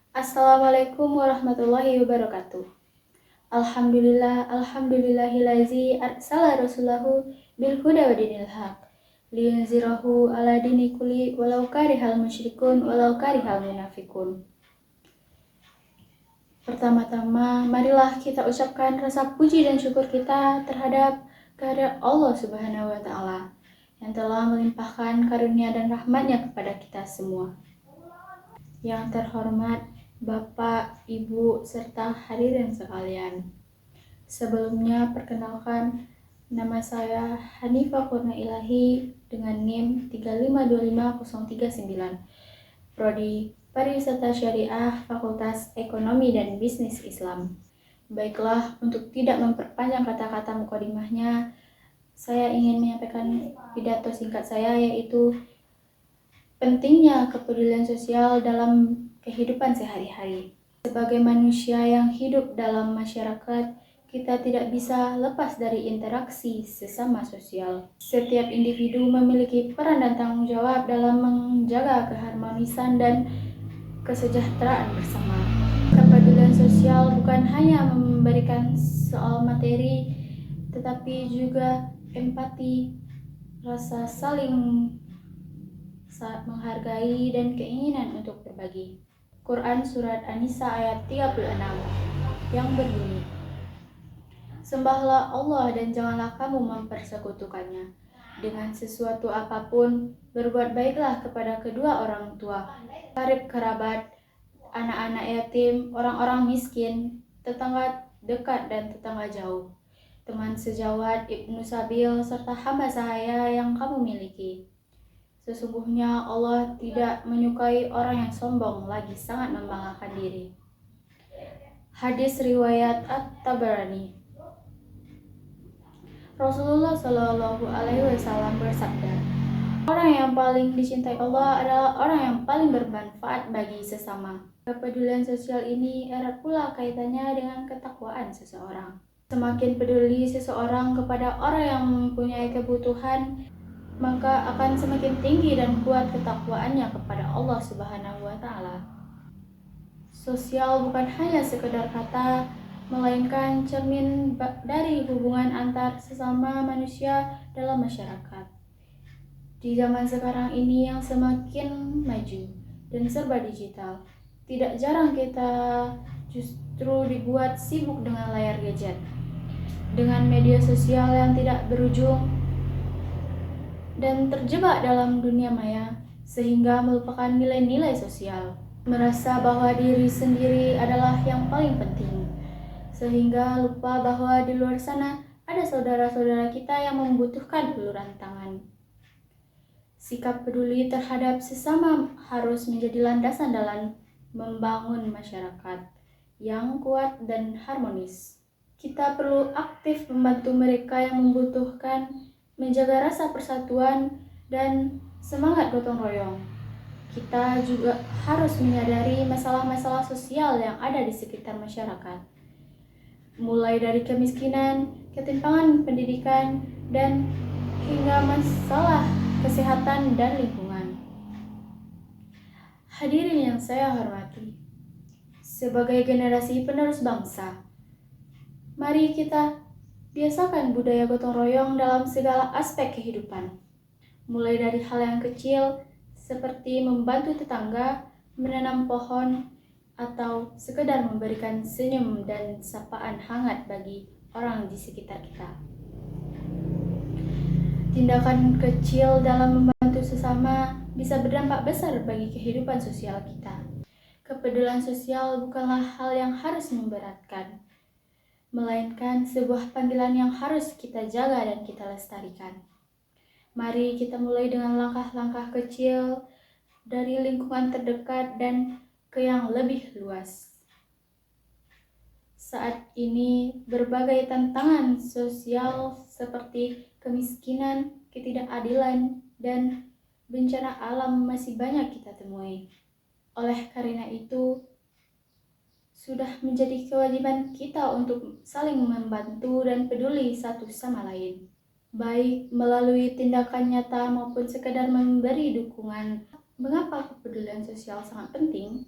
Assalamualaikum warahmatullahi wabarakatuh. Alhamdulillahillazi arsala rasulahu bil huda wa dinil haq liyunzirahu ala dini kulli walau karihal musyrikun walau karihal munafikun. Pertama-tama, marilah kita ucapkan rasa puji dan syukur kita terhadap kehadirat Allah Subhanahu wa Ta'ala yang telah melimpahkan karunia dan rahmatnya kepada kita semua. Yang terhormat Bapak, Ibu, serta hadirin sekalian. Sebelumnya perkenalkan, nama saya Hanifah Kurna Ilahi dengan NIM 3525039, Prodi Pariwisata Syariah, Fakultas Ekonomi dan Bisnis Islam. Baiklah, untuk tidak memperpanjang kata-kata mukadimahnya, saya ingin menyampaikan pidato singkat saya, yaitu pentingnya kepedulian sosial dalam kehidupan sehari-hari. Sebagai manusia yang hidup dalam masyarakat, kita tidak bisa lepas dari interaksi sesama sosial. Setiap individu memiliki peran dan tanggung jawab dalam menjaga keharmonisan dan kesejahteraan bersama. Kepedulian sosial bukan hanya memberikan soal materi, tetapi juga empati, rasa saling menghargai, dan keinginan untuk berbagi. Quran Surat An-Nisa ayat 36 yang berbunyi, "Sembahlah Allah dan janganlah kamu mempersekutukannya dengan sesuatu apapun. Berbuat baiklah kepada kedua orang tua, karib kerabat, anak-anak yatim, orang-orang miskin, tetangga dekat dan tetangga jauh, teman sejawat, ibnu sabil, serta hamba sahaya yang kamu miliki. Sesungguhnya Allah tidak menyukai orang yang sombong lagi sangat membanggakan diri." Hadis riwayat At-Tabarani. Rasulullah Shallallahu Alaihi Wasallam bersabda, "Orang yang paling dicintai Allah adalah orang yang paling bermanfaat bagi sesama." Kepedulian sosial ini erat pula kaitannya dengan ketakwaan seseorang. Semakin peduli seseorang kepada orang yang mempunyai kebutuhan, maka akan semakin tinggi dan kuat ketakwaannya kepada Allah Subhanahu wa Ta'ala. Sosial bukan hanya sekedar kata, melainkan cermin dari hubungan antar sesama manusia dalam masyarakat. Di zaman sekarang ini yang semakin maju dan serba digital, tidak jarang kita justru dibuat sibuk dengan layar gadget, dengan media sosial yang tidak berujung, dan terjebak dalam dunia maya sehingga melupakan nilai-nilai sosial, merasa bahwa diri sendiri adalah yang paling penting, sehingga lupa bahwa di luar sana ada saudara-saudara kita yang membutuhkan uluran tangan. Sikap peduli terhadap sesama harus menjadi landasan dalam membangun masyarakat yang kuat dan harmonis. Kita perlu aktif membantu mereka yang membutuhkan, menjaga rasa persatuan dan semangat gotong royong. Kita juga harus menyadari masalah-masalah sosial yang ada di sekitar masyarakat, mulai dari kemiskinan, ketimpangan pendidikan, dan hingga masalah kesehatan dan lingkungan. Hadirin yang saya hormati, sebagai generasi penerus bangsa, mari kita biasakan budaya gotong royong dalam segala aspek kehidupan. Mulai dari hal yang kecil seperti membantu tetangga, menanam pohon, atau sekedar memberikan senyum dan sapaan hangat bagi orang di sekitar kita. Tindakan kecil dalam membantu sesama bisa berdampak besar bagi kehidupan sosial kita. Kepedulian sosial bukanlah hal yang harus memberatkan, melainkan sebuah panggilan yang harus kita jaga dan kita lestarikan. Mari kita mulai dengan langkah-langkah kecil dari lingkungan terdekat dan ke yang lebih luas. Saat ini berbagai tantangan sosial seperti kemiskinan, ketidakadilan, dan bencana alam masih banyak kita temui. Oleh karena itu, sudah menjadi kewajiban kita untuk saling membantu dan peduli satu sama lain, baik melalui tindakan nyata maupun sekedar memberi dukungan. Mengapa kepedulian sosial sangat penting?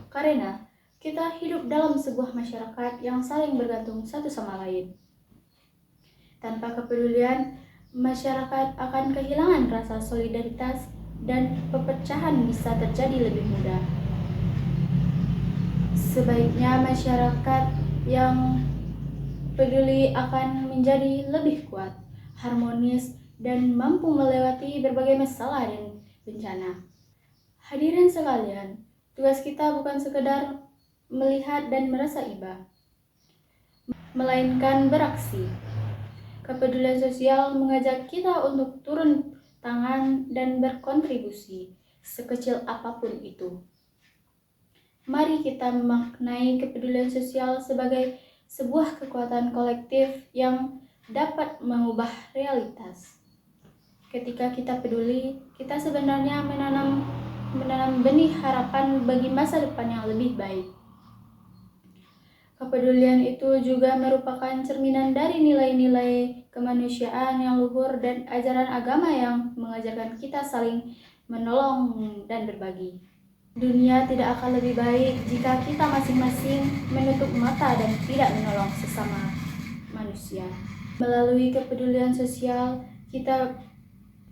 Karena kita hidup dalam sebuah masyarakat yang saling bergantung satu sama lain. Tanpa kepedulian, masyarakat akan kehilangan rasa solidaritas dan perpecahan bisa terjadi lebih mudah. Sebaiknya masyarakat yang peduli akan menjadi lebih kuat, harmonis, dan mampu melewati berbagai masalah dan bencana. Hadirin sekalian, tugas kita bukan sekedar melihat dan merasa iba, melainkan beraksi. Kepedulian sosial mengajak kita untuk turun tangan dan berkontribusi, sekecil apapun itu. Mari kita memaknai kepedulian sosial sebagai sebuah kekuatan kolektif yang dapat mengubah realitas. Ketika kita peduli, kita sebenarnya menanam benih harapan bagi masa depan yang lebih baik. Kepedulian itu juga merupakan cerminan dari nilai-nilai kemanusiaan yang luhur dan ajaran agama yang mengajarkan kita saling menolong dan berbagi. Dunia tidak akan lebih baik jika kita masing-masing menutup mata dan tidak menolong sesama manusia. Melalui kepedulian sosial, kita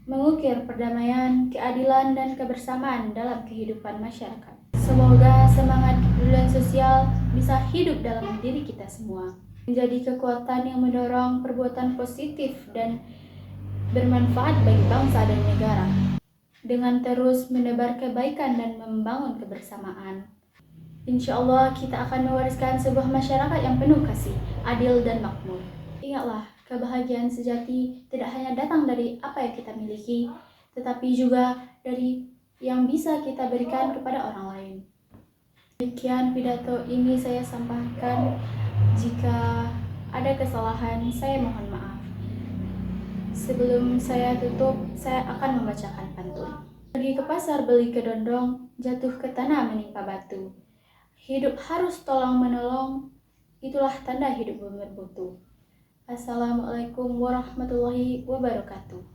mengukir perdamaian, keadilan, dan kebersamaan dalam kehidupan masyarakat. Semoga semangat kepedulian sosial bisa hidup dalam diri kita semua, menjadi kekuatan yang mendorong perbuatan positif dan bermanfaat bagi bangsa dan negara, dengan terus menebar kebaikan dan membangun kebersamaan. Insya Allah kita akan mewariskan sebuah masyarakat yang penuh kasih, adil, dan makmur. Ingatlah, kebahagiaan sejati tidak hanya datang dari apa yang kita miliki, tetapi juga dari yang bisa kita berikan kepada orang lain. Demikian pidato ini saya sampaikan. Jika ada kesalahan, saya mohon maaf. Sebelum saya tutup, saya akan membacakan pantun. Pergi ke pasar beli kedondong, jatuh ke tanah menimpa batu. Hidup harus tolong menolong, itulah tanda hidup bermutu. Assalamualaikum warahmatullahi wabarakatuh.